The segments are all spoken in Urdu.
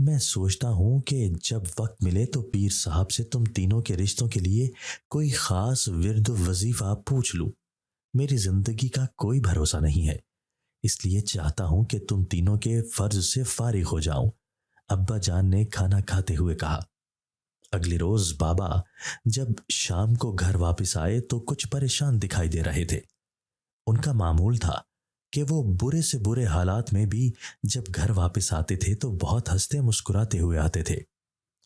میں سوچتا ہوں کہ جب وقت ملے تو پیر صاحب سے تم تینوں کے رشتوں کے لیے کوئی خاص ورد و وظیفہ پوچھ لوں۔ میری زندگی کا کوئی بھروسہ نہیں ہے، اس لیے چاہتا ہوں کہ تم تینوں کے فرض سے فارغ ہو جاؤں، ابا جان نے کھانا کھاتے ہوئے کہا۔ اگلے روز بابا جب شام کو گھر واپس آئے تو کچھ پریشان دکھائی دے رہے تھے۔ ان کا معمول تھا کہ وہ برے سے برے حالات میں بھی جب گھر واپس آتے تھے تو بہت ہنستے مسکراتے ہوئے آتے تھے،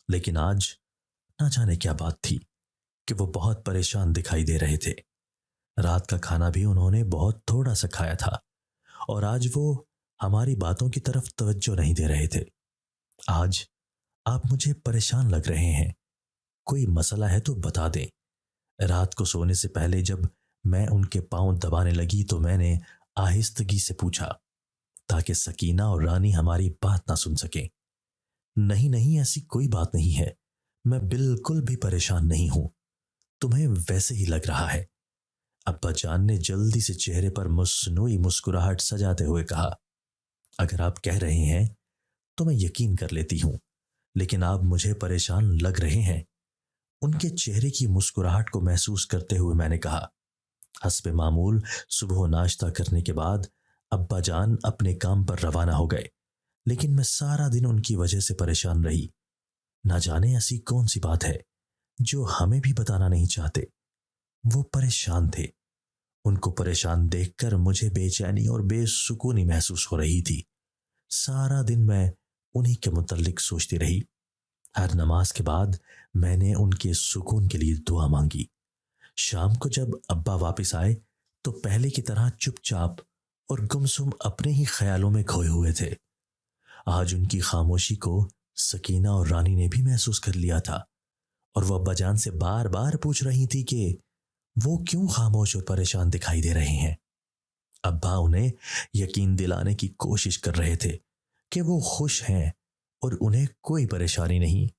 لیکن آج نہ جانے کیا بات تھی کہ وہ بہت پریشان دکھائی دے رہے تھے۔ رات کا کھانا بھی انہوں نے بہت تھوڑا سا کھایا تھا اور آج وہ ہماری باتوں کی طرف توجہ نہیں دے رہے تھے۔ آج آپ مجھے پریشان لگ رہے ہیں، کوئی مسئلہ ہے تو بتا دیں۔ رات کو سونے سے پہلے جب میں ان کے پاؤں دبانے لگی تو میں نے آہستگی سے پوچھا تاکہ سکینہ اور رانی ہماری بات نہ سن سکیں۔ نہیں نہیں، ایسی کوئی بات نہیں ہے، میں بالکل بھی پریشان نہیں ہوں، تمہیں ویسے ہی لگ رہا ہے۔ ابا جان نے جلدی سے چہرے پر مصنوعی مسکراہٹ سجاتے ہوئے کہا، اگر آپ کہہ رہے ہیں تو میں یقین کر لیتی ہوں، لیکن آپ مجھے پریشان لگ رہے ہیں۔ ان کے چہرے کی مسکراہٹ کو محسوس کرتے ہوئے میں نے کہا، حسب معمول صبح ناشتہ کرنے کے بعد ابا جان اپنے کام پر روانہ ہو گئے، لیکن میں سارا دن ان کی وجہ سے پریشان رہی۔ نہ جانے ایسی کون سی بات ہے جو ہمیں بھی بتانا نہیں چاہتے۔ وہ پریشان تھے، ان کو پریشان دیکھ کر مجھے بے چینی اور بے سکونی محسوس ہو رہی تھی۔ سارا دن میں انہی کے متعلق سوچتی رہی۔ ہر نماز کے بعد میں نے ان کے سکون کے لیے دعا مانگی۔ شام کو جب ابا واپس آئے تو پہلے کی طرح چپ چاپ اور گمسم اپنے ہی خیالوں میں کھوئے ہوئے تھے۔ آج ان کی خاموشی کو سکینہ اور رانی نے بھی محسوس کر لیا تھا، اور وہ ابا جان سے بار بار پوچھ رہی تھی کہ وہ کیوں خاموش اور پریشان دکھائی دے رہے ہیں۔ ابا انہیں یقین دلانے کی کوشش کر رہے تھے کہ وہ خوش ہیں اور انہیں کوئی پریشانی نہیں،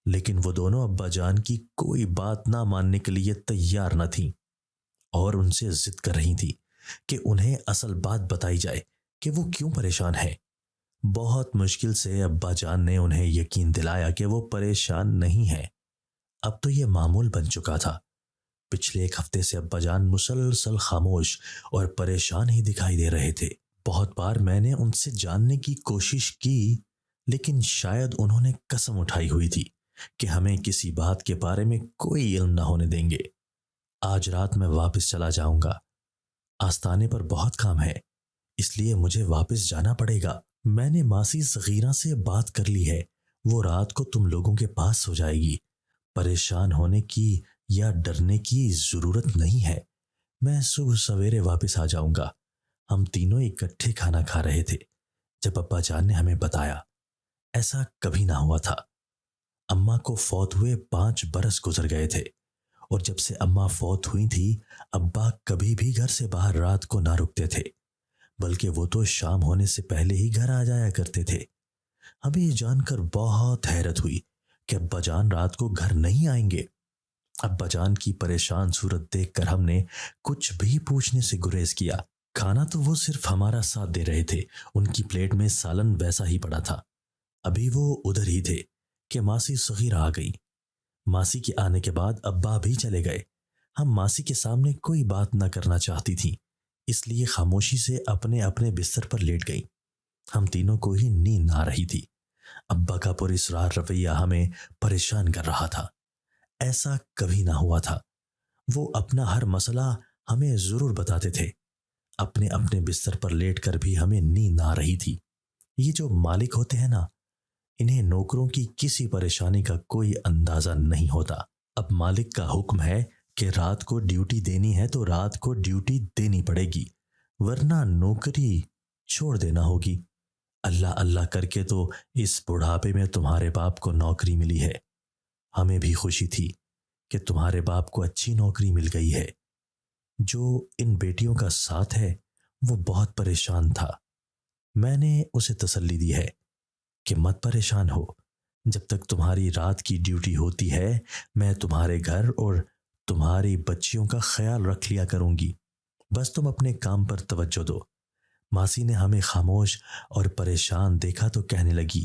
لیکن وہ دونوں ابا جان کی کوئی بات نہ ماننے کے لیے تیار نہ تھیں اور ان سے ضد کر رہی تھی کہ انہیں اصل بات بتائی جائے کہ وہ کیوں پریشان ہے۔ بہت مشکل سے ابا جان نے انہیں یقین دلایا کہ وہ پریشان نہیں ہیں۔ اب تو یہ معمول بن چکا تھا۔ پچھلے ایک ہفتے سے ابا جان مسلسل خاموش اور پریشان ہی دکھائی دے رہے تھے۔ بہت بار میں نے ان سے جاننے کی کوشش کی، لیکن شاید انہوں نے قسم اٹھائی ہوئی تھی کہ ہمیں کسی بات کے بارے میں کوئی علم نہ ہونے دیں گے۔ آج رات میں واپس چلا جاؤں گا، آستانے پر بہت کام ہے، اس لیے مجھے واپس جانا پڑے گا۔ میں نے ماسی صغیرہ سے بات کر لی ہے، وہ رات کو تم لوگوں کے پاس ہو جائے گی۔ پریشان ہونے کی یا ڈرنے کی ضرورت نہیں ہے، میں صبح سویرے واپس آ جاؤں گا۔ ہم تینوں اکٹھے کھانا کھا رہے تھے جب ابا جان نے ہمیں بتایا۔ ایسا کبھی نہ ہوا تھا۔ اماں کو فوت ہوئے 5 برس گزر گئے تھے، اور جب سے اماں فوت ہوئی تھی ابا کبھی بھی گھر سے باہر رات کو نہ رکتے تھے، بلکہ وہ تو شام ہونے سے پہلے ہی گھر آ جایا کرتے تھے۔ ہمیں یہ جان کر بہت حیرت ہوئی کہ ابا جان رات کو گھر نہیں آئیں گے۔ ابا جان کی پریشان صورت دیکھ کر ہم نے کچھ بھی پوچھنے سے گریز کیا۔ کھانا تو وہ صرف ہمارا ساتھ دے رہے تھے، ان کی پلیٹ میں سالن ویسا ہی پڑا تھا۔ ابھی وہ ادھر ہی تھے کہ ماسی صغیرہ آ گئی۔ ماسی کے آنے کے بعد ابا بھی چلے گئے۔ ہم ماسی کے سامنے کوئی بات نہ کرنا چاہتی تھیں، اس لیے خاموشی سے اپنے اپنے بستر پر لیٹ گئی۔ ہم تینوں کو ہی نیند نہ آ رہی تھی۔ ابا کا پراسرار رویہ ہمیں پریشان کر رہا تھا۔ ایسا کبھی نہ ہوا تھا۔ وہ اپنا ہر مسئلہ ہمیں ضرور بتاتے تھے۔ اپنے اپنے بستر پر لیٹ کر بھی ہمیں نیند نہ آ رہی تھی۔ یہ جو مالک ہوتے ہیں نا، انہیں نوکروں کی کسی پریشانی کا کوئی اندازہ نہیں ہوتا۔ اب مالک کا حکم ہے کہ رات کو ڈیوٹی دینی ہے تو رات کو ڈیوٹی دینی پڑے گی، ورنہ نوکری چھوڑ دینا ہوگی۔ اللہ اللہ کر کے تو اس بڑھاپے میں تمہارے باپ کو نوکری ملی ہے۔ ہمیں بھی خوشی تھی کہ تمہارے باپ کو اچھی نوکری مل گئی ہے۔ جو ان بیٹیوں کا ساتھ ہے وہ بہت پریشان تھا۔ میں نے اسے تسلی دی ہے کہ مت پریشان ہو، جب تک تمہاری رات کی ڈیوٹی ہوتی ہے میں تمہارے گھر اور تمہاری بچیوں کا خیال رکھ لیا کروں گی، بس تم اپنے کام پر توجہ دو۔ ماسی نے ہمیں خاموش اور پریشان دیکھا تو کہنے لگی،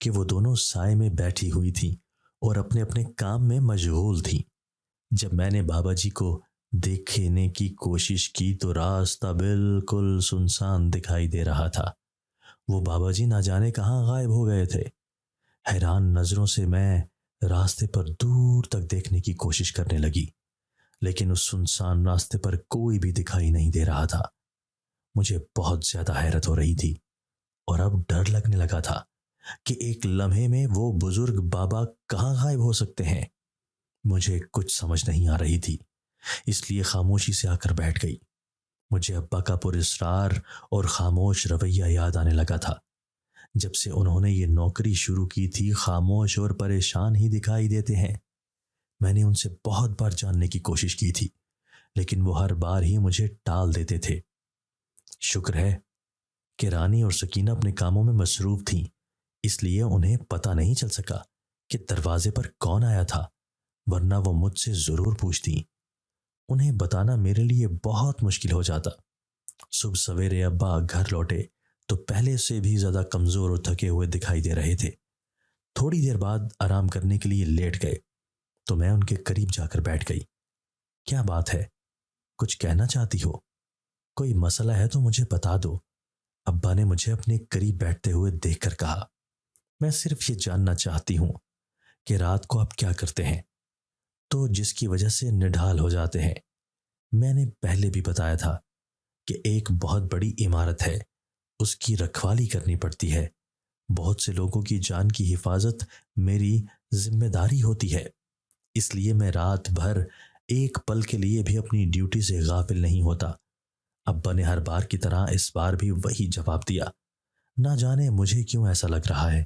کہ وہ دونوں سائے میں بیٹھی ہوئی تھیں اور اپنے اپنے کام میں مشغول تھیں۔ جب میں نے بابا جی کو دیکھنے کی کوشش کی تو راستہ بالکل سنسان دکھائی دے رہا تھا۔ وہ بابا جی نہ جانے کہاں غائب ہو گئے تھے۔ حیران نظروں سے میں راستے پر دور تک دیکھنے کی کوشش کرنے لگی، لیکن اس سنسان راستے پر کوئی بھی دکھائی نہیں دے رہا تھا۔ مجھے بہت زیادہ حیرت ہو رہی تھی اور اب ڈر لگنے لگا تھا کہ ایک لمحے میں وہ بزرگ بابا کہاں غائب ہو سکتے ہیں۔ مجھے کچھ سمجھ نہیں آ رہی تھی، اس لیے خاموشی سے آ کر بیٹھ گئی۔ مجھے ابا کا پر اسرار اور خاموش رویہ یاد آنے لگا تھا۔ جب سے انہوں نے یہ نوکری شروع کی تھی، خاموش اور پریشان ہی دکھائی دیتے ہیں۔ میں نے ان سے بہت بار جاننے کی کوشش کی تھی، لیکن وہ ہر بار ہی مجھے ٹال دیتے تھے۔ شکر ہے کہ رانی اور سکینہ اپنے کاموں میں مصروف تھیں، اس لیے انہیں پتہ نہیں چل سکا کہ دروازے پر کون آیا تھا، ورنہ وہ مجھ سے ضرور پوچھتی۔ انہیں بتانا میرے لیے بہت مشکل ہو جاتا۔ صبح سویرے ابا گھر لوٹے تو پہلے سے بھی زیادہ کمزور اور تھکے ہوئے دکھائی دے رہے تھے۔ تھوڑی دیر بعد آرام کرنے کے لیے لیٹ گئے تو میں ان کے قریب جا کر بیٹھ گئی۔ کیا بات ہے؟ کچھ کہنا چاہتی ہو؟ کوئی مسئلہ ہے تو مجھے بتا دو، ابا نے مجھے اپنے قریب بیٹھتے ہوئے دیکھ کر کہا۔ میں صرف یہ جاننا چاہتی ہوں کہ رات کو آپ کیا کرتے ہیں تو جس کی وجہ سے نڈھال ہو جاتے ہیں۔ میں نے پہلے بھی بتایا تھا کہ ایک بہت بڑی عمارت ہے، اس کی رکھوالی کرنی پڑتی ہے، بہت سے لوگوں کی جان کی حفاظت میری ذمہ داری ہوتی ہے، اس لیے میں رات بھر ایک پل کے لیے بھی اپنی ڈیوٹی سے غافل نہیں ہوتا۔ ابا نے ہر بار کی طرح اس بار بھی وہی جواب دیا۔ نہ جانے مجھے کیوں ایسا لگ رہا ہے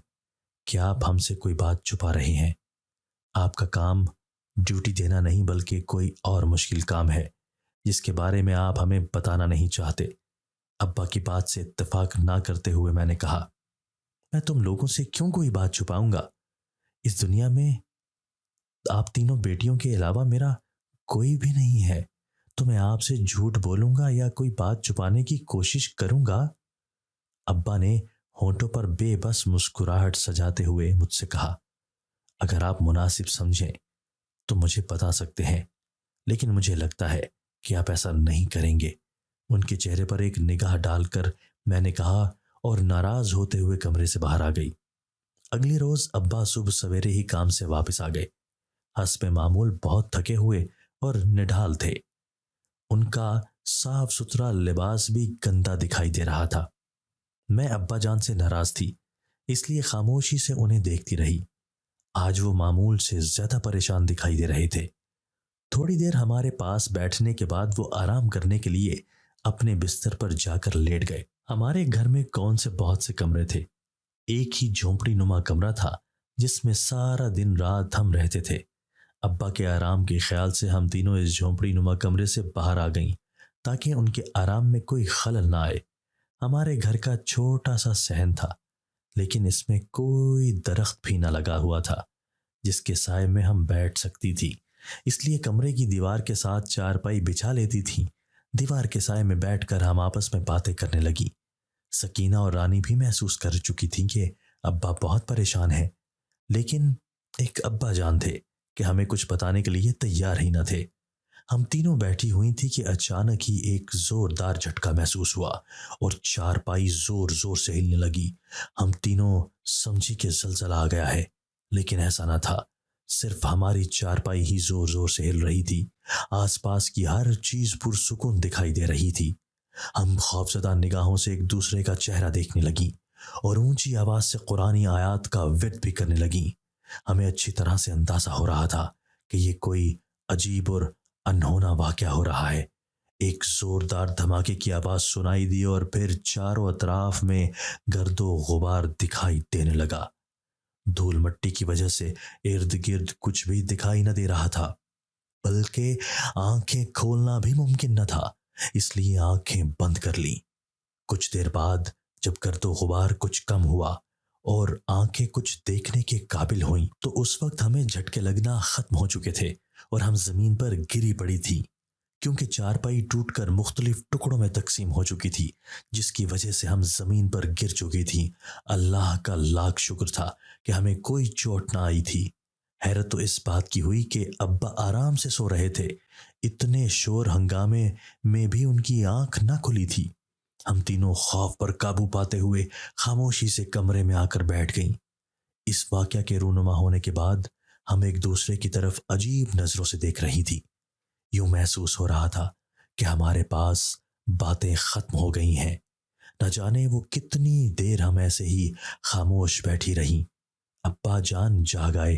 کہ آپ ہم سے کوئی بات چھپا رہے ہیں۔ آپ کا کام ڈیوٹی دینا نہیں بلکہ کوئی اور مشکل کام ہے جس کے بارے میں آپ ہمیں بتانا نہیں چاہتے۔ ابا کی بات سے اتفاق نہ کرتے ہوئے میں نے کہا، میں تم لوگوں سے کیوں کوئی بات چھپاؤں گا؟ اس دنیا میں آپ تینوں بیٹیوں کے علاوہ میرا کوئی بھی نہیں ہے، تو میں آپ سے جھوٹ بولوں گا یا کوئی بات چھپانے کی کوشش کروں گا؟ ابا نے ہونٹوں پر بے بس مسکراہٹ سجاتے ہوئے مجھ سے کہا، اگر آپ مناسب سمجھیں تو مجھے بتا سکتے ہیں، لیکن مجھے لگتا ہے کہ آپ ایسا نہیں کریں گے۔ ان کے چہرے پر ایک نگاہ ڈال کر میں نے کہا اور ناراض ہوتے ہوئے کمرے سے باہر آ گئی۔ اگلی روز ابا صبح سویرے ہی کام سے واپس آ گئے۔ حسب معمول بہت تھکے ہوئے اور نڈھال تھے۔ ان کا صاف ستھرا لباس بھی گندا دکھائی دے رہا تھا۔ میں ابا جان سے ناراض تھی، اس لیے خاموشی سے انہیں دیکھتی رہی۔ آج وہ معمول سے زیادہ پریشان دکھائی دے رہے تھے۔ تھوڑی دیر ہمارے پاس بیٹھنے کے بعد وہ آرام کرنے کے لیے اپنے بستر پر جا کر لیٹ گئے۔ ہمارے گھر میں کون سے بہت سے کمرے تھے، ایک ہی جھونپڑی نما کمرہ تھا جس میں سارا دن رات ہم رہتے تھے۔ ابا کے آرام کے خیال سے ہم تینوں اس جھونپڑی نما کمرے سے باہر آ گئیں تاکہ ان کے آرام میں کوئی خلل نہ آئے۔ ہمارے گھر کا چھوٹا سا صحن تھا، لیکن اس میں کوئی درخت بھی نہ لگا ہوا تھا جس کے سائے میں ہم بیٹھ سکتی تھی، اس لیے کمرے کی دیوار کے ساتھ چارپائی بچھا لیتی تھی۔ دیوار کے سائے میں بیٹھ کر ہم آپس میں باتیں کرنے لگی۔ سکینہ اور رانی بھی محسوس کر چکی تھیں کہ ابا بہت پریشان ہیں، لیکن ایک ابا جان تھے کہ ہمیں کچھ بتانے کے لیے تیار ہی نہ تھے۔ ہم تینوں بیٹھی ہوئی تھی کہ اچانک ہی ایک زوردار جھٹکا محسوس ہوا اور چارپائی زور زور سے ہلنے لگی۔ ہم تینوں سمجھی کہ زلزلہ آ گیا ہے، لیکن ایسا نہ تھا، صرف ہماری چارپائی ہی زور زور سے ہل رہی تھی۔ آس پاس کی ہر چیز پرسکون دکھائی دے رہی تھی۔ ہم خوفزدہ نگاہوں سے ایک دوسرے کا چہرہ دیکھنے لگیں اور اونچی آواز سے قرآنی آیات کا ورد بھی کرنے لگیں۔ ہمیں اچھی طرح سے اندازہ ہو رہا تھا کہ یہ کوئی عجیب اور انہونا واقعہ ہو رہا ہے۔ ایک زوردار دھماکے کی آواز سنائی دی اور پھر چاروں اطراف میں گرد و غبار دکھائی دینے لگا۔ دھول مٹی کی وجہ سے ارد گرد کچھ بھی دکھائی نہ دے رہا تھا، بلکہ آنکھیں کھولنا بھی ممکن نہ تھا، اس لیے آنکھیں بند کر لیں۔ کچھ دیر بعد جب گرد و غبار کچھ کم ہوا اور آنکھیں کچھ دیکھنے کے قابل ہوئیں تو اس وقت ہمیں جھٹکے لگنا ختم ہو چکے تھے اور ہم زمین پر گری پڑی تھی، کیونکہ چارپائی ٹوٹ کر مختلف ٹکڑوں میں تقسیم ہو چکی تھی، جس کی وجہ سے ہم زمین پر گر چکی تھیں۔ اللہ کا لاکھ شکر تھا کہ ہمیں کوئی چوٹ نہ آئی تھی۔ حیرت تو اس بات کی ہوئی کہ ابا آرام سے سو رہے تھے، اتنے شور ہنگامے میں بھی ان کی آنکھ نہ کھلی تھی۔ ہم تینوں خوف پر قابو پاتے ہوئے خاموشی سے کمرے میں آ کر بیٹھ گئیں۔ اس واقعہ کے رونما ہونے کے بعد ہم ایک دوسرے کی طرف عجیب نظروں سے دیکھ رہی تھی۔ یوں محسوس ہو رہا تھا کہ ہمارے پاس باتیں ختم ہو گئی ہیں۔ نہ جانے وہ کتنی دیر ہم ایسے ہی خاموش بیٹھی رہیں۔ ابا جان جاگ آئے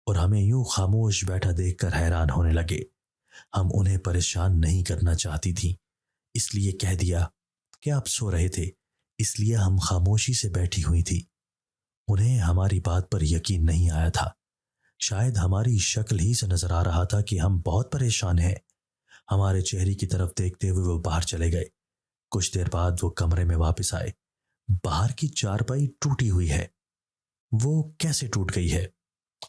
اور ہمیں یوں خاموش بیٹھا دیکھ کر حیران ہونے لگے۔ ہم انہیں پریشان نہیں کرنا چاہتی تھیں، اس لیے کہہ دیا کہ آپ سو رہے تھے، اس لیے ہم خاموشی سے بیٹھی ہوئی تھی۔ انہیں ہماری بات پر یقین نہیں آیا تھا۔ شاید ہماری شکل ہی سے نظر آ رہا تھا کہ ہم بہت پریشان ہیں۔ ہمارے چہرے کی طرف دیکھتے ہوئے وہ باہر چلے گئے۔ کچھ دیر بعد وہ کمرے میں واپس آئے۔ باہر کی چارپائی ٹوٹی ہوئی ہے۔ وہ کیسے ٹوٹ گئی ہے؟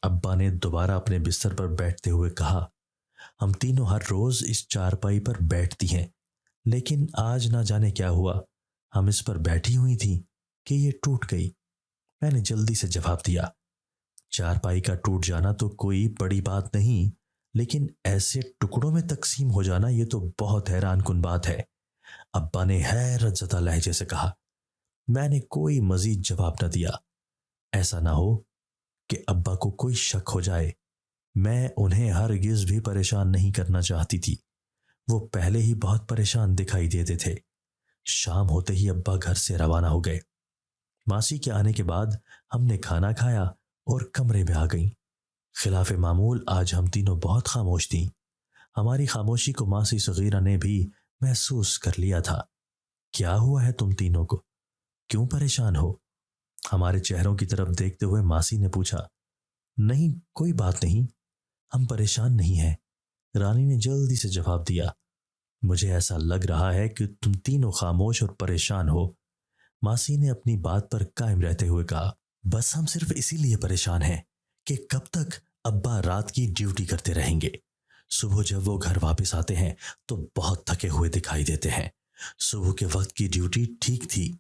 ابا نے دوبارہ اپنے بستر پر بیٹھتے ہوئے کہا، ہم تینوں ہر روز اس چارپائی پر بیٹھتی ہیں، لیکن آج نہ جانے کیا ہوا، ہم اس پر بیٹھی ہوئی تھیں کہ یہ ٹوٹ گئی۔ میں نے جلدی سے جواب دیا، چارپائی کا ٹوٹ جانا تو کوئی بڑی بات نہیں، لیکن ایسے ٹکڑوں میں تقسیم ہو جانا یہ تو بہت حیران کن بات ہے۔ ابا نے حیرت زدہ لہجے سے کہا۔ میں نے کوئی مزید جواب نہ دیا، ایسا نہ ہو کہ ابا کو کوئی شک ہو جائے۔ میں انہیں ہرگز بھی پریشان نہیں کرنا چاہتی تھی، وہ پہلے ہی بہت پریشان دکھائی دیتے تھے۔ شام ہوتے ہی ابا گھر سے روانہ ہو گئے۔ ماسی کے آنے کے بعد ہم نے کھانا کھایا اور کمرے میں آ گئیں۔ خلاف معمول آج ہم تینوں بہت خاموش تھیں۔ ہماری خاموشی کو ماسی صغیرہ نے بھی محسوس کر لیا تھا۔ کیا ہوا ہے تم تینوں کو؟ کیوں پریشان ہو؟ ہمارے چہروں کی طرف دیکھتے ہوئے ماسی نے پوچھا۔ نہیں، کوئی بات نہیں، ہم پریشان نہیں ہیں، رانی نے جلدی سے جواب دیا۔ مجھے ایسا لگ رہا ہے کہ تم تینوں خاموش اور پریشان ہو، ماسی نے اپنی بات پر قائم رہتے ہوئے کہا۔ بس ہم صرف اسی لیے پریشان ہیں کہ کب تک ابا رات کی ڈیوٹی کرتے رہیں گے۔ صبح جب وہ گھر واپس آتے ہیں تو بہت تھکے ہوئے دکھائی دیتے ہیں۔ صبح کے وقت کی ڈیوٹی ٹھیک تھی،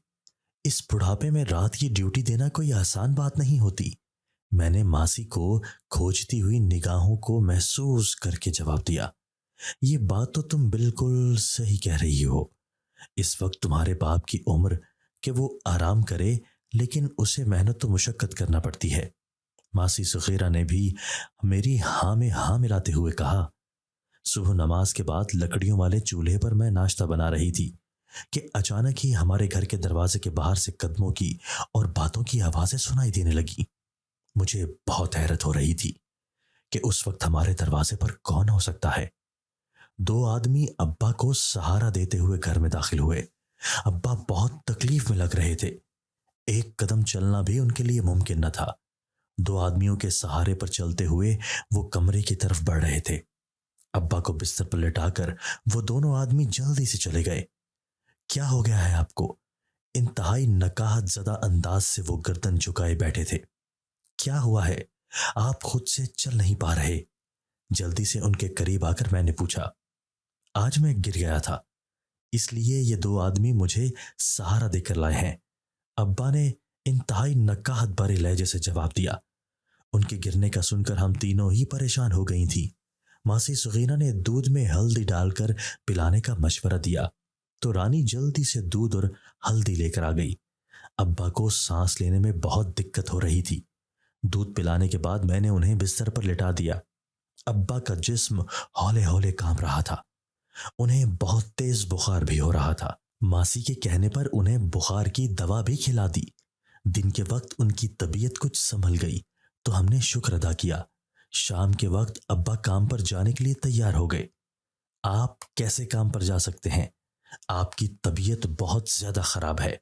اس بڑھاپے میں رات کی ڈیوٹی دینا کوئی آسان بات نہیں ہوتی۔ میں نے ماسی کو کھوجتی ہوئی نگاہوں کو محسوس کر کے جواب دیا۔ یہ بات تو تم بالکل صحیح کہہ رہی ہو۔ اس وقت تمہارے باپ کی عمر کہ وہ آرام کرے، لیکن اسے محنت و مشقت کرنا پڑتی ہے۔ ماسی صغیرہ نے بھی میری ہاں میں ہاں ملاتے ہوئے کہا۔ صبح نماز کے بعد لکڑیوں والے چولہے پر میں ناشتہ بنا رہی تھی کہ اچانک ہی ہمارے گھر کے دروازے کے باہر سے قدموں کی اور باتوں کی آوازیں سنائی دینے لگی۔ مجھے بہت حیرت ہو رہی تھی کہ اس وقت ہمارے دروازے پر کون ہو سکتا ہے۔ دو آدمی ابا کو سہارا دیتے ہوئے گھر میں داخل ہوئے۔ ابا بہت تکلیف میں لگ رہے تھے، ایک قدم چلنا بھی ان کے لیے ممکن نہ تھا۔ دو آدمیوں کے سہارے پر چلتے ہوئے وہ کمرے کی طرف بڑھ رہے تھے۔ ابا کو بستر پر لٹا کر وہ دونوں آدمی جلدی سے چلے گئے۔ کیا ہو گیا ہے آپ کو؟ انتہائی نکاہت زدہ انداز سے وہ گردن جھکائے بیٹھے تھے۔ کیا ہوا ہے؟ آپ خود سے چل نہیں پا رہے؟ جلدی سے ان کے قریب آ کر میں نے پوچھا۔ آج میں گر گیا تھا، اس لیے یہ دو آدمی مجھے سہارا دے کر لائے ہیں، ابا نے انتہائی نکاہت بھرے لہجے سے جواب دیا۔ ان کے گرنے کا سن کر ہم تینوں ہی پریشان ہو گئی تھیں۔ ماسی صغیرہ نے دودھ میں ہلدی ڈال کر پلانے کا مشورہ دیا تو رانی جلدی سے دودھ اور ہلدی لے کر آ گئی۔ ابا کو سانس لینے میں بہت دقت ہو رہی تھی۔ دودھ پلانے کے بعد میں نے انہیں بستر پر لٹا دیا۔ ابا کا جسم ہولے ہولے کانپ رہا تھا، انہیں بہت تیز بخار بھی ہو رہا تھا۔ ماسی کے کہنے پر انہیں بخار کی دوا بھی کھلا دی۔ دن کے وقت ان کی طبیعت کچھ سنبھل گئی تو ہم نے شکر ادا کیا۔ شام کے وقت ابا کام پر جانے کے لیے تیار ہو گئے۔ آپ کیسے کام پر جا سکتے ہیں؟ آپ کی طبیعت بہت زیادہ خراب ہے۔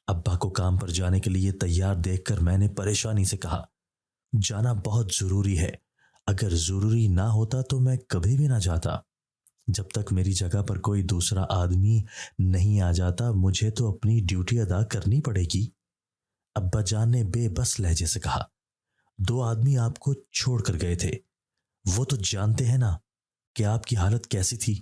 ابا کو کام پر جانے کے لیے تیار دیکھ کر میں نے پریشانی سے کہا، جانا بہت ضروری ہے، اگر ضروری نہ ہوتا تو میں کبھی بھی نہ جاتا۔ جب تک میری جگہ پر کوئی دوسرا آدمی نہیں آ جاتا مجھے تو اپنی ڈیوٹی ادا کرنی پڑے گی، ابا جان نے بے بس لہجے سے کہا۔ دو آدمی آپ کو چھوڑ کر گئے تھے، وہ تو جانتے ہیں نا کہ آپ کی حالت کیسی تھی،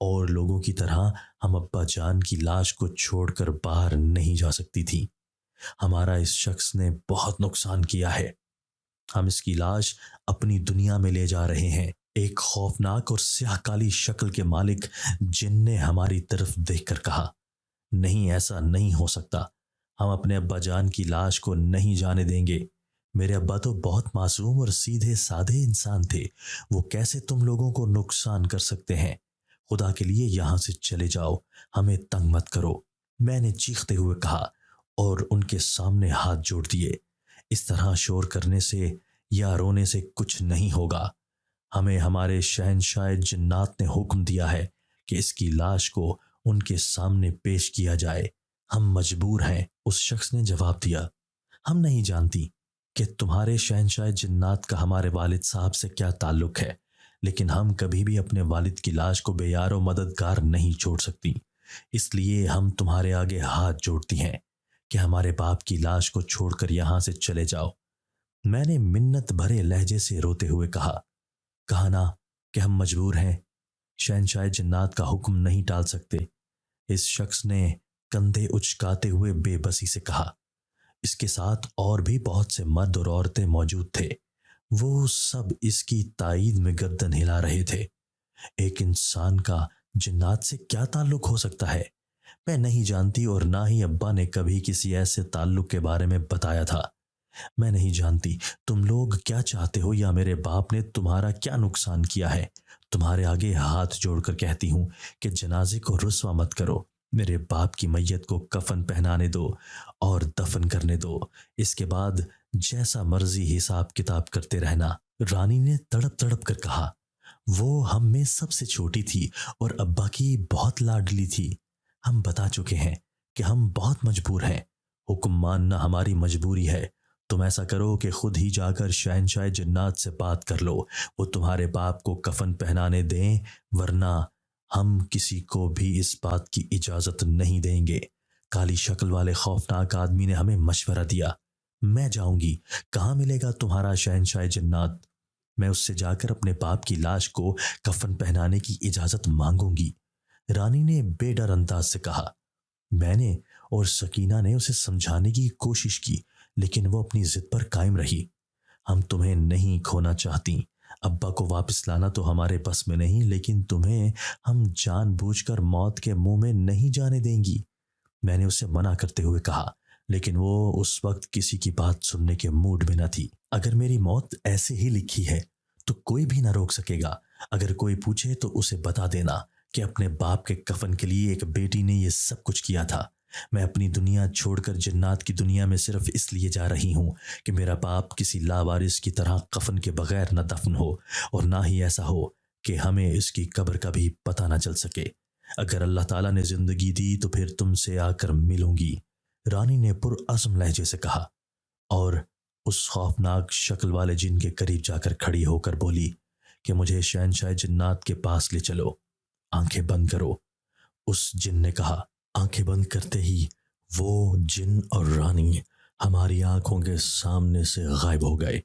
اور لوگوں کی طرح ہم ابا جان کی لاش کو چھوڑ کر باہر نہیں جا سکتی تھی۔ ہمارا اس شخص نے بہت نقصان کیا ہے۔ ہم اس کی لاش اپنی دنیا میں لے جا رہے ہیں۔ ایک خوفناک اور سیاہ کالی شکل کے مالک جن نے ہماری طرف دیکھ کر کہا، نہیں، ایسا نہیں ہو سکتا، ہم اپنے ابا جان کی لاش کو نہیں جانے دیں گے۔ میرے ابا تو بہت معصوم اور سیدھے سادھے انسان تھے، وہ کیسے تم لوگوں کو نقصان کر سکتے ہیں؟ خدا کے لیے یہاں سے چلے جاؤ، ہمیں تنگ مت کرو، میں نے چیختے ہوئے کہا اور ان کے سامنے ہاتھ جوڑ دیے۔ اس طرح شور کرنے سے یا رونے سے کچھ نہیں ہوگا۔ ہمیں ہمارے شہنشاہ جنات نے حکم دیا ہے کہ اس کی لاش کو ان کے سامنے پیش کیا جائے، ہم مجبور ہیں۔ اس شخص نے جواب دیا، ہم نہیں جانتی کہ تمہارے شہنشاہ جنات کا ہمارے والد صاحب سے کیا تعلق ہے، لیکن ہم کبھی بھی اپنے والد کی لاش کو بے یار و مددگار نہیں چھوڑ سکتی، اس لیے ہم تمہارے آگے ہاتھ جوڑتی ہیں کہ ہمارے باپ کی لاش کو چھوڑ کر یہاں سے چلے جاؤ۔ میں نے منت بھرے لہجے سے روتے ہوئے کہا نا کہ ہم مجبور ہیں، شہنشاہ جنات کا حکم نہیں ٹال سکتے۔ اس شخص نے کندھے اچکاتے ہوئے بے بسی سے کہا۔ اس کے ساتھ اور بھی بہت سے مرد اور عورتیں موجود تھے، وہ سب اس کی تائید میں گردن ہلا رہے تھے۔ ایک انسان کا جنات سے کیا تعلق ہو سکتا ہے؟ میں نہیں جانتی، اور نہ ہی ابا نے کبھی کسی ایسے تعلق کے بارے میں بتایا تھا۔ میں نہیں جانتی تم لوگ کیا چاہتے ہو یا میرے باپ نے تمہارا کیا نقصان کیا ہے۔ تمہارے آگے ہاتھ جوڑ کر کہتی ہوں کہ جنازے کو رسوا مت کرو، میرے باپ کی میت کو کفن پہنانے دو اور دفن کرنے دو، اس کے بعد جیسا مرضی حساب کتاب کرتے رہنا۔ رانی نے تڑپ تڑپ کر کہا، وہ ہم میں سب سے چھوٹی تھی اور ابا کی بہت لاڈلی تھی۔ ہم بتا چکے ہیں کہ ہم بہت مجبور ہیں، حکم ماننا ہماری مجبوری ہے۔ تم ایسا کرو کہ خود ہی جا کر شہنشاہ جنات سے بات کر لو، وہ تمہارے باپ کو کفن پہنانے دیں، ورنہ ہم کسی کو بھی اس بات کی اجازت نہیں دیں گے۔ کالی شکل والے خوفناک آدمی نے ہمیں مشورہ دیا۔ میں جاؤں گی، کہاں ملے گا تمہارا شہنشاہ جنات؟ میں اس سے جا کر اپنے باپ کی لاش کو کفن پہنانے کی اجازت مانگوں گی، رانی نے بے ڈر انداز سے کہا۔ میں نے اور سکینہ نے اسے سمجھانے کی کوشش کی، لیکن وہ اپنی ضد پر قائم رہی۔ ہم تمہیں نہیں کھونا چاہتی، ابا کو واپس لانا تو ہمارے بس میں نہیں، لیکن تمہیں ہم جان بوجھ کر موت کے منہ میں نہیں جانے دیں گی، میں نے اسے منع کرتے ہوئے کہا، لیکن وہ اس وقت کسی کی بات سننے کے موڈ میں نہ تھی۔ اگر میری موت ایسے ہی لکھی ہے تو کوئی بھی نہ روک سکے گا، اگر کوئی پوچھے تو اسے بتا دینا کہ اپنے باپ کے کفن کے لیے ایک بیٹی نے یہ سب کچھ کیا تھا۔ میں اپنی دنیا چھوڑ کر جنات کی دنیا میں صرف اس لیے جا رہی ہوں کہ میرا باپ کسی لاوارث کی طرح کفن کے بغیر نہ دفن ہو، اور نہ ہی ایسا ہو کہ ہمیں اس کی قبر کا بھی پتہ نہ چل سکے۔ اگر اللہ تعالیٰ نے زندگی دی تو پھر تم سے آ کر ملوں گی، رانی نے پرعزم لہجے سے کہا، اور اس خوفناک شکل والے جن کے قریب جا کر کھڑی ہو کر بولی کہ مجھے شہنشاہ جنات کے پاس لے چلو، آنکھیں بند کرو۔ اس جن نے کہا۔ آنکھیں بند کرتے ہی وہ جن اور رانی ہماری آنکھوں کے سامنے سے غائب ہو گئے۔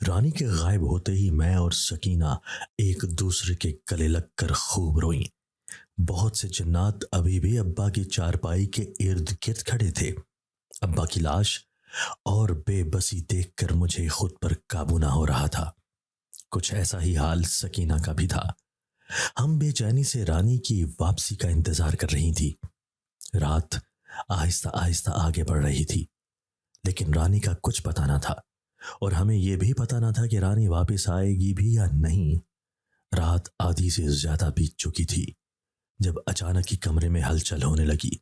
رانی کے غائب ہوتے ہی میں اور سکینہ ایک دوسرے کے گلے لگ کر خوب روئیں۔ بہت سے جنات ابھی بھی ابا کی چارپائی کے ارد گرد کھڑے تھے۔ ابا کی لاش اور بے بسی دیکھ کر مجھے خود پر قابو نہ ہو رہا تھا۔ کچھ ایسا ہی حال سکینہ کا بھی تھا۔ ہم بے چینی سے رانی کی واپسی کا انتظار کر رہی تھی۔ رات آہستہ آہستہ آگے بڑھ رہی تھی، لیکن رانی کا کچھ پتہ نہ تھا، اور ہمیں یہ بھی پتہ نہ تھا کہ رانی واپس آئے گی بھی یا نہیں۔ رات آدھی سے زیادہ بیت چکی تھی جب اچانک ہی کمرے میں ہلچل ہونے لگی،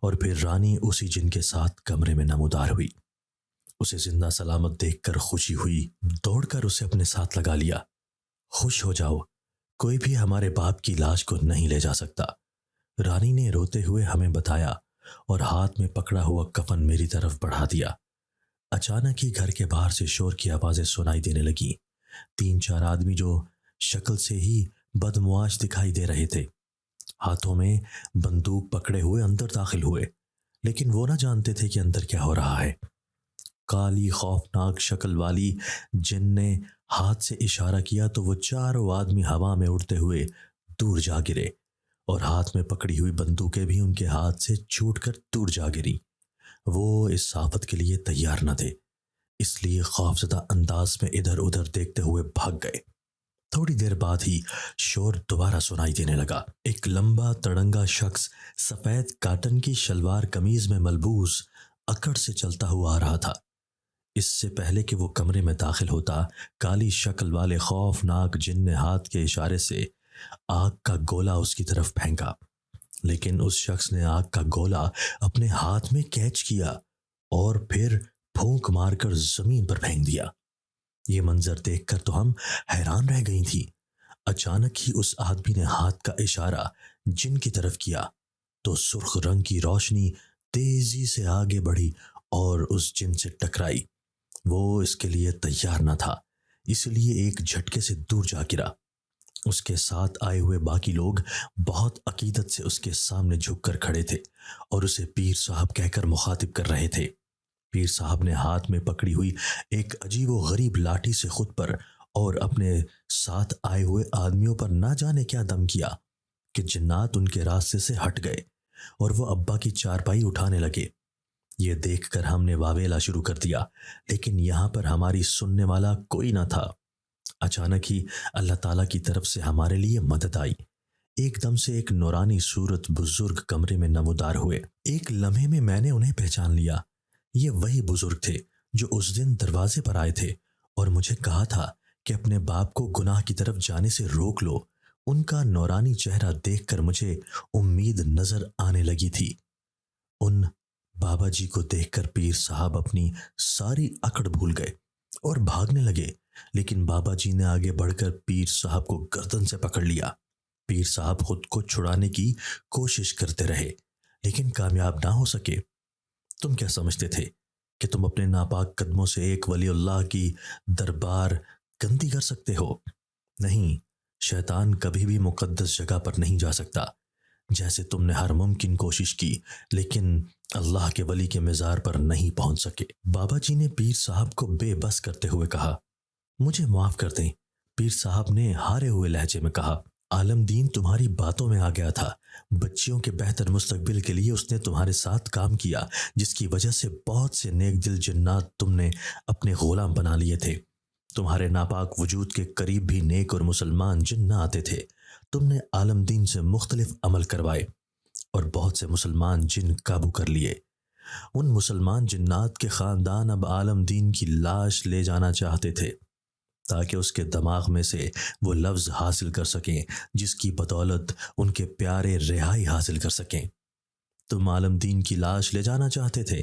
اور پھر رانی اسی جن کے ساتھ کمرے میں نمودار ہوئی۔ اسے زندہ سلامت دیکھ کر خوشی ہوئی، دوڑ کر اسے اپنے ساتھ لگا لیا۔ خوش ہو جاؤ، کوئی بھی ہمارے باپ کی لاش کو نہیں لے جا سکتا، رانی نے روتے ہوئے ہمیں بتایا، اور ہاتھ میں پکڑا ہوا کفن میری طرف بڑھا دیا۔ اچانک ہی گھر کے باہر سے شور کی آوازیں سنائی دینے لگیں۔ 3-4 آدمی جو شکل سے ہی بدمعاش دکھائی دے رہے تھے، ہاتھوں میں بندوق پکڑے ہوئے اندر داخل ہوئے، لیکن وہ نہ جانتے تھے کہ اندر کیا ہو رہا ہے۔ کالی خوفناک شکل والی جن نے ہاتھ سے اشارہ کیا تو وہ 4 آدمی ہوا میں اڑتے ہوئے دور جا گرے۔ اور ہاتھ میں پکڑی ہوئی بندوقیں بھی ان کے ہاتھ سے چھوٹ کر دور جا گری۔ وہ اس آفت کے لیے تیار نہ تھے، اس لیے خوفزدہ انداز میں ادھر ادھر دیکھتے ہوئے بھاگ گئے۔ تھوڑی دیر بعد ہی شور دوبارہ سنائی دینے لگا۔ ایک لمبا تڑنگا شخص سفید کاٹن کی شلوار قمیض میں ملبوس اکڑ سے چلتا ہوا آ رہا تھا۔ اس سے پہلے کہ وہ کمرے میں داخل ہوتا، کالی شکل والے خوفناک جن نے ہاتھ کے اشارے سے آگ کا گولا اس کی طرف پھینکا، لیکن اس شخص نے آگ کا گولا اپنے ہاتھ میں کیچ کیا اور پھر پھونک مار کر زمین پر پھینک دیا۔ یہ منظر دیکھ کر تو ہم حیران رہ گئی تھی۔ اچانک ہی اس آدمی نے ہاتھ کا اشارہ جن کی طرف کیا تو سرخ رنگ کی روشنی تیزی سے آگے بڑھی اور اس جن سے ٹکرائی۔ وہ اس کے لیے تیار نہ تھا، اس لیے ایک جھٹکے سے دور جا گرا۔ اس کے ساتھ آئے ہوئے باقی لوگ بہت عقیدت سے اس کے سامنے جھک کر کھڑے تھے اور اسے پیر صاحب کہہ کر مخاطب کر رہے تھے۔ پیر صاحب نے ہاتھ میں پکڑی ہوئی ایک عجیب و غریب لاٹھی سے خود پر اور اپنے ساتھ آئے ہوئے آدمیوں پر نہ جانے کیا دم کیا کہ جنات ان کے راستے سے ہٹ گئے اور وہ ابا کی چارپائی اٹھانے لگے۔ یہ دیکھ کر ہم نے واویلا شروع کر دیا، لیکن یہاں پر ہماری سننے والا کوئی نہ تھا۔ اچانک ہی اللہ تعالیٰ کی طرف سے ہمارے لیے مدد آئی۔ ایک دم سے ایک نورانی صورت بزرگ کمرے میں نمودار ہوئے۔ ایک لمحے میں نے انہیں پہچان لیا۔ یہ وہی بزرگ تھے جو اس دن دروازے پر آئے تھے اور مجھے کہا تھا کہ اپنے باپ کو گناہ کی طرف جانے سے روک لو۔ ان کا نورانی چہرہ دیکھ کر مجھے امید نظر آنے لگی تھی۔ ان بابا جی کو دیکھ کر پیر صاحب اپنی ساری اکڑ بھول گئے اور بھاگنے لگے، لیکن بابا جی نے آگے بڑھ کر پیر صاحب کو گردن سے پکڑ لیا۔ پیر صاحب خود کو چھڑانے کی کوشش کرتے رہے، لیکن کامیاب نہ ہو سکے۔ تم کیا سمجھتے تھے کہ تم اپنے ناپاک قدموں سے ایک ولی اللہ کی دربار گندی کر سکتے ہو؟ نہیں، شیطان کبھی بھی مقدس جگہ پر نہیں جا سکتا۔ جیسے تم نے ہر ممکن کوشش کی، لیکن اللہ کے ولی کے مزار پر نہیں پہنچ سکے۔ بابا جی نے پیر صاحب کو بے بس کرتے ہوئے کہا، مجھے معاف کر دیں۔ پیر صاحب نے ہارے ہوئے لہجے میں کہا، عالم دین تمہاری باتوں میں آ گیا تھا۔ بچیوں کے بہتر مستقبل کے لیے اس نے تمہارے ساتھ کام کیا، جس کی وجہ سے بہت سے نیک دل جنات تم نے اپنے غلام بنا لیے تھے۔ تمہارے ناپاک وجود کے قریب بھی نیک اور مسلمان جن نہ آتے تھے۔ تم نے عالم دین سے مختلف عمل کروائے اور بہت سے مسلمان جن قابو کر لیے۔ ان مسلمان جنات کے خاندان اب عالم دین کی لاش لے جانا چاہتے تھے تاکہ اس کے دماغ میں سے وہ لفظ حاصل کر سکیں جس کی بدولت ان کے پیارے رہائی حاصل کر سکیں۔ تم عالم دین کی لاش لے جانا چاہتے تھے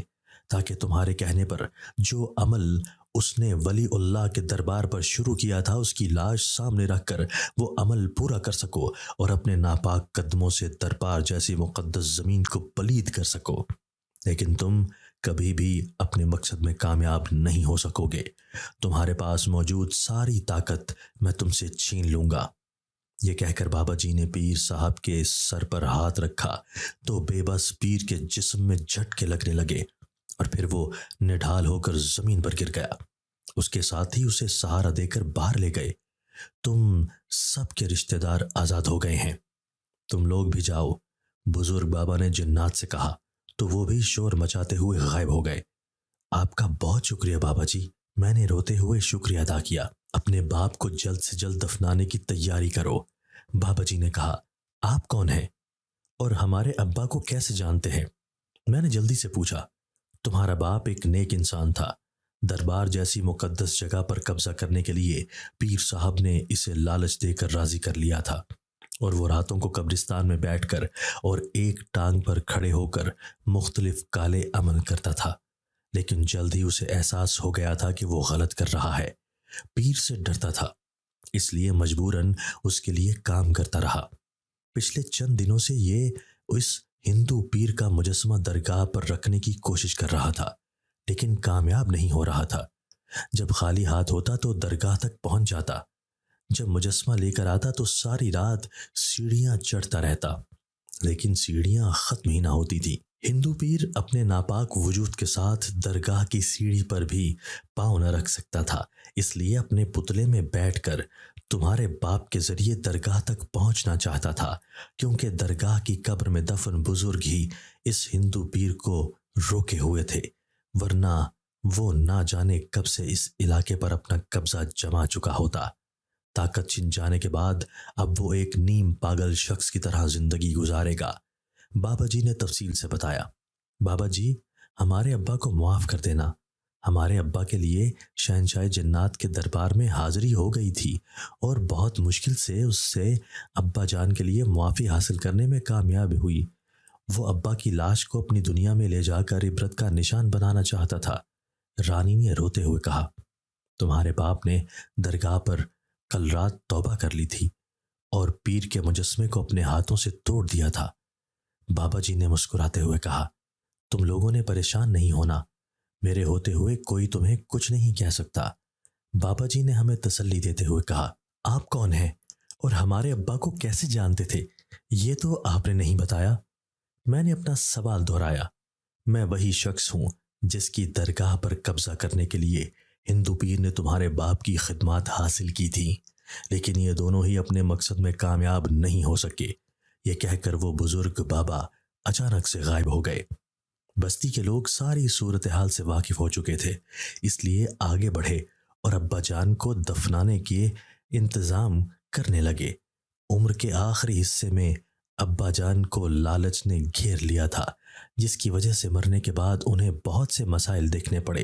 تاکہ تمہارے کہنے پر جو عمل اس نے ولی اللہ کے دربار پر شروع کیا تھا اس کی لاش سامنے رکھ کر وہ عمل پورا کر سکو اور اپنے ناپاک قدموں سے دربار جیسی مقدس زمین کو پلید کر سکو۔ لیکن تم کبھی بھی اپنے مقصد میں کامیاب نہیں ہو سکو گے۔ تمہارے پاس موجود ساری طاقت میں تم سے چھین لوں گا۔ یہ کہہ کر بابا جی نے پیر صاحب کے سر پر ہاتھ رکھا تو بے بس پیر کے جسم میں جھٹکے لگنے لگے اور پھر وہ نڈھال ہو کر زمین پر گر گیا۔ اس کے ساتھ ہی اسے سہارا دے کر باہر لے گئے۔ تم سب کے رشتہ دار آزاد ہو گئے ہیں، تم لوگ بھی جاؤ، بزرگ بابا نے جنات سے کہا تو وہ بھی شور مچاتے ہوئے غائب ہو گئے۔ آپ کا بہت شکریہ بابا جی، میں نے روتے ہوئے شکریہ ادا کیا۔ اپنے باپ کو جلد سے جلد دفنانے کی تیاری کرو۔ بابا جی نے کہا، آپ کون ہیں اور ہمارے ابا کو کیسے جانتے ہیں؟ میں نے جلدی سے پوچھا۔ تمہارا باپ ایک نیک انسان تھا۔ دربار جیسی مقدس جگہ پر قبضہ کرنے کے لیے پیر صاحب نے اسے لالچ دے کر راضی کر لیا تھا اور وہ راتوں کو قبرستان میں بیٹھ کر اور ایک ٹانگ پر کھڑے ہو کر مختلف کالے عمل کرتا تھا، لیکن جلد ہی اسے احساس ہو گیا تھا کہ وہ غلط کر رہا ہے۔ پیر سے ڈرتا تھا، اس لیے مجبوراً اس کے لیے کام کرتا رہا۔ پچھلے چند دنوں سے یہ اس ہندو پیر کا مجسمہ درگاہ پر رکھنے کی کوشش کر رہا تھا، لیکن کامیاب نہیں ہو رہا تھا۔ جب خالی ہاتھ ہوتا تو درگاہ تک پہنچ جاتا، جب مجسمہ لے کر آتا تو ساری رات سیڑھیاں چڑھتا رہتا، لیکن سیڑھیاں ختم ہی نہ ہوتی تھی۔ ہندو پیر اپنے ناپاک وجود کے ساتھ درگاہ کی سیڑھی پر بھی پاؤں نہ رکھ سکتا تھا، اس لیے اپنے پتلے میں بیٹھ کر تمہارے باپ کے ذریعے درگاہ تک پہنچنا چاہتا تھا، کیونکہ درگاہ کی قبر میں دفن بزرگ ہی اس ہندو پیر کو روکے ہوئے تھے، ورنہ وہ نہ جانے کب سے اس علاقے پر اپنا قبضہ جما چکا ہوتا۔ طاقت چھن جانے کے بعد اب وہ ایک نیم پاگل شخص کی طرح زندگی گزارے گا۔ بابا جی نے تفصیل سے بتایا۔ بابا جی، ہمارے ابا کو معاف کر دینا۔ ہمارے ابا کے لیے شہنشاہ جنات کے دربار میں حاضری ہو گئی تھی اور بہت مشکل سے اس سے ابا جان کے لیے معافی حاصل کرنے میں کامیاب ہوئی۔ وہ ابا کی لاش کو اپنی دنیا میں لے جا کر عبرت کا نشان بنانا چاہتا تھا۔ رانی نے روتے ہوئے کہا، تمہارے باپ نے درگاہ پر کل رات توبہ کر لی تھی اور پیر کے مجسمے کو اپنے ہاتھوں سے توڑ دیا تھا۔ بابا جی نے مسکراتے ہوئے کہا، تم لوگوں نے پریشان نہیں ہونا، میرے ہوتے ہوئے کوئی تمہیں کچھ نہیں کہہ سکتا۔ بابا جی نے ہمیں تسلی دیتے ہوئے کہا، آپ کون ہیں اور ہمارے ابا کو کیسے جانتے تھے؟ یہ تو آپ نے نہیں بتایا۔ میں نے اپنا سوال دہرایا۔ میں وہی شخص ہوں جس کی درگاہ پر قبضہ کرنے کے لیے ہندو پیر نے تمہارے باپ کی خدمات حاصل کی تھی، لیکن یہ دونوں ہی اپنے مقصد میں کامیاب نہیں ہو سکے۔ یہ کہہ کر وہ بزرگ بابا اچانک سے غائب ہو گئے۔ بستی کے لوگ ساری صورتحال سے واقف ہو چکے تھے، اس لیے آگے بڑھے اور ابا جان کو دفنانے کے انتظام کرنے لگے۔ عمر کے آخری حصے میں ابا جان کو لالچ نے گھیر لیا تھا، جس کی وجہ سے مرنے کے بعد انہیں بہت سے مسائل دیکھنے پڑے۔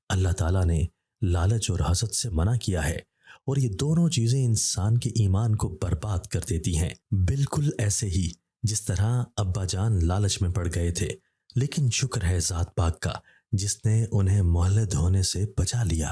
اللہ تعالیٰ نے لالچ اور حسد سے منع کیا ہے، اور یہ دونوں چیزیں انسان کے ایمان کو برباد کر دیتی ہیں، بالکل ایسے ہی جس طرح ابا جان لالچ میں پڑ گئے تھے، لیکن شکر ہے ذات پاک کا جس نے انہیں مہلت ہونے سے بچا لیا۔